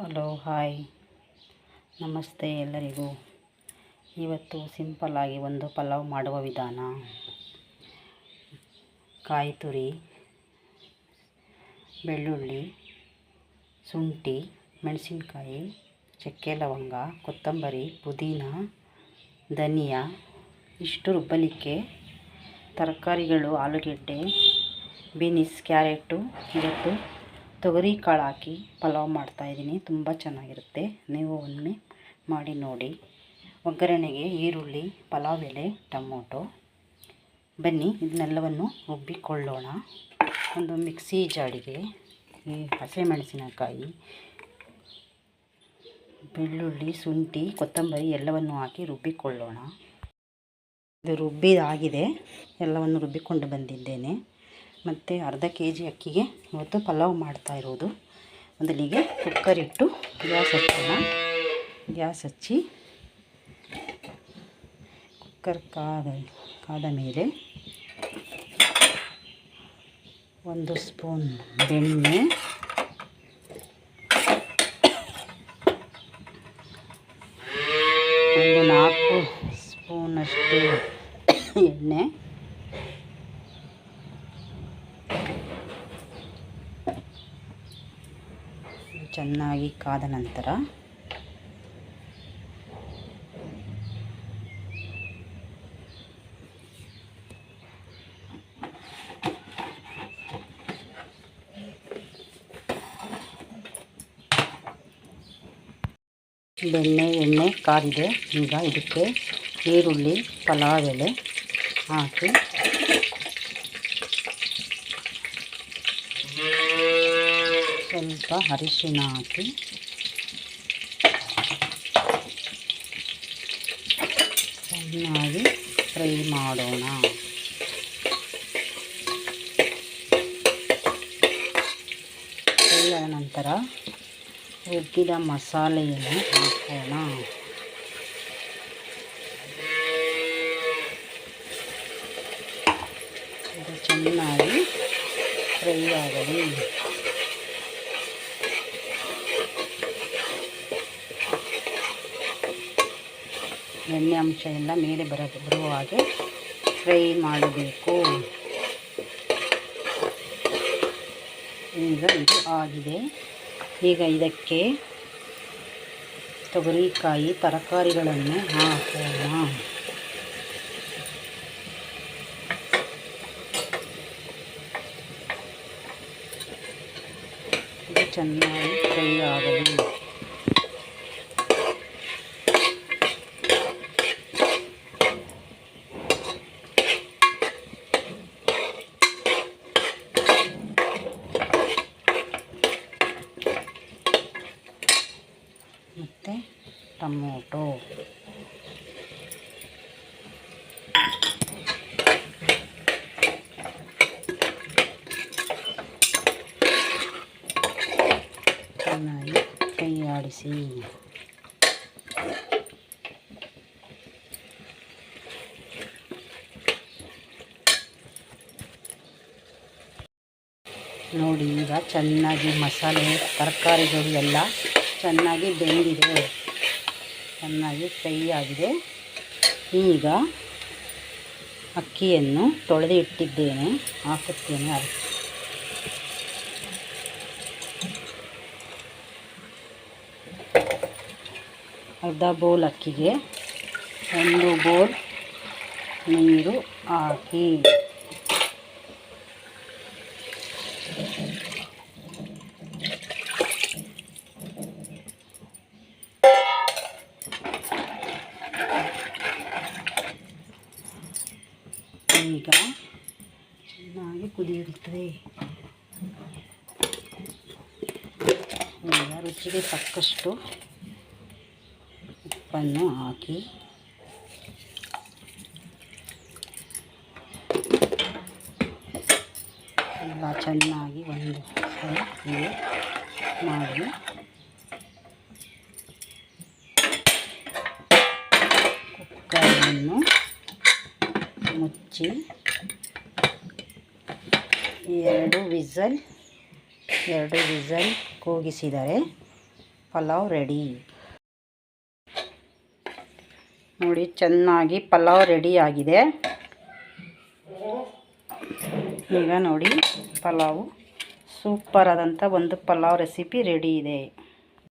Hello hi ನಮಸ್ತೆ ಎಲ್ಲರಿಗೂ. ಇವತ್ತು ಸಿಂಪಲ್ಲಾಗಿ ಒಂದು ಪಲಾವ್ ಮಾಡುವ ವಿಧಾನ. ಕಾಯಿ ತುರಿ, ಬೆಳ್ಳುಳ್ಳಿ, ಶುಂಠಿ, ಮೆಣಸಿನ್ಕಾಯಿ, ಚಕ್ಕೆ ಲವಂಗ, ಕೊತ್ತಂಬರಿ, ಪುದೀನ, ಧನಿಯಾ ಇಷ್ಟು ರುಬ್ಬಲಿಕ್ಕೆ. ತರಕಾರಿಗಳು ಆಲೂಗೆಡ್ಡೆ, ಬೀನ್ಸ್, ಕ್ಯಾರೆಟು. ಇವತ್ತು ತೊಗರಿ ಕಾಳು ಹಾಕಿ ಪಲಾವ್ ಮಾಡ್ತಾಯಿದ್ದೀನಿ. ತುಂಬ ಚೆನ್ನಾಗಿರುತ್ತೆ, ನೀವು ಒಮ್ಮೆ ಮಾಡಿ ನೋಡಿ. ಒಗ್ಗರಣೆಗೆ ಈರುಳ್ಳಿ, ಪಲಾವ್ ಎಲೆ, ಟೊಮೊಟೊ. ಬನ್ನಿ ಇದನ್ನೆಲ್ಲವನ್ನು ರುಬ್ಬಿಕೊಳ್ಳೋಣ. ಒಂದು ಮಿಕ್ಸಿ ಜಾಡಿಗೆ ಈ ಹಸಿಮೆಣಸಿನಕಾಯಿ, ಬೆಳ್ಳುಳ್ಳಿ, ಶುಂಠಿ, ಕೊತ್ತಂಬರಿ ಎಲ್ಲವನ್ನು ಹಾಕಿ ರುಬ್ಬಿಕೊಳ್ಳೋಣ. ಇದು ರುಬ್ಬಿದಾಗಿದೆ, ಎಲ್ಲವನ್ನು ರುಬ್ಬಿಕೊಂಡು ಬಂದಿದ್ದೇನೆ. ಮತ್ತು ಅರ್ಧ kg ಅಕ್ಕಿಗೆ ಇವತ್ತು ಪಲಾವ್ ಮಾಡ್ತಾ ಇರೋದು. ಮೊದಲಿಗೆ ಕುಕ್ಕರ್ ಇಟ್ಟು ಗ್ಯಾಸ್ ಹಚ್ಚೋಣ. ಗ್ಯಾಸ್ ಹಚ್ಚಿ ಕುಕ್ಕರ್ ಕಾದ ಮೇಲೆ 1 ಸ್ಪೂನ್ ಬೆಣ್ಣೆ, 4 ಸ್ಪೂನಷ್ಟು ಎಣ್ಣೆ, ಚೆನ್ನಾಗಿ ಕಾದ ನಂತರ ಎಣ್ಣೆ ಕಾದಿದೆ. ಈಗ ಇದಕ್ಕೆ ಈರುಳ್ಳಿ, ಪಲಾವ್ ಎಲೆ ಹಾಕಿ ಸ್ವಲ್ಪ ಅರಿಶಿನ ಹಾಕಿ ಚೆನ್ನಾಗಿ ಫ್ರೈ ಮಾಡೋಣ. ಫ್ರೈ ಆದ ನಂತರ ರುಬ್ಬಿದ ಮಸಾಲೆಯನ್ನು ಹಾಕೋಣ. ಇದು ಚೆನ್ನಾಗಿ ಫ್ರೈ ಆಗಲಿ. ಎಣ್ಣೆ ಅಂಶ ಎಲ್ಲ ಮೇಲೆ ಬರುವ ಹಾಗೆ ಫ್ರೈ ಮಾಡಬೇಕು. ಈಗ ಇದು ಆಗಿದೆ. ಈಗ ಇದಕ್ಕೆ ತೊಗರಿಕಾಯಿ ತರಕಾರಿಗಳನ್ನು ಹಾಕೋಣ. ಇದು ಚೆನ್ನಾಗಿ ಫ್ರೈ ಆಗಲಿ. ಮತ್ತು ಟೊಮೊಟೊ, ಚೆನ್ನಾಗಿ ಕೈ ಆಡಿಸಿ. ನೋಡಿ, ಈಗ ಚೆನ್ನಾಗಿ ಮಸಾಲೆ ತರಕಾರಿಗಳು ಎಲ್ಲ ಚೆನ್ನಾಗಿ ಬೆಂದಿದೆ, ಚೆನ್ನಾಗಿ ಫ್ರೈ ಆಗಿದೆ. ಈಗ ಅಕ್ಕಿಯನ್ನು ತೊಳೆದು ಇಟ್ಟಿದ್ದೇನೆ, ಹಾಕುತ್ತೇನೆ. ಅರ್ಧ ಬೌಲ್ ಅಕ್ಕಿಗೆ 1 ಬೌಲ್ ನೀರು ಹಾಕಿ ಈಗ ಚೆನ್ನಾಗಿ ಕುದಿಯುತ್ತದೆ. ಈಗ ರುಚಿಗೆ ತಕ್ಕಷ್ಟು ಉಪ್ಪನ್ನು ಹಾಕಿ ಎಲ್ಲ ಚೆನ್ನಾಗಿ ಒಂದು ಫ್ರೈ ಮಾಡಿ ಕುಕ್ಕರನ್ನು ಮುಚ್ಚಿ 2 ವಿಸಲ್ ಕೂಗಿಸಿದರೆ ಪಲಾವ್ ರೆಡಿ. ನೋಡಿ, ಚೆನ್ನಾಗಿ ಪಲಾವ್ ರೆಡಿ ಆಗಿದೆ. ಈಗ ನೋಡಿ, ಪಲಾವು ಸೂಪರ್ ಆದಂಥ ಒಂದು ಪಲಾವ್ ರೆಸಿಪಿ ರೆಡಿ ಇದೆ.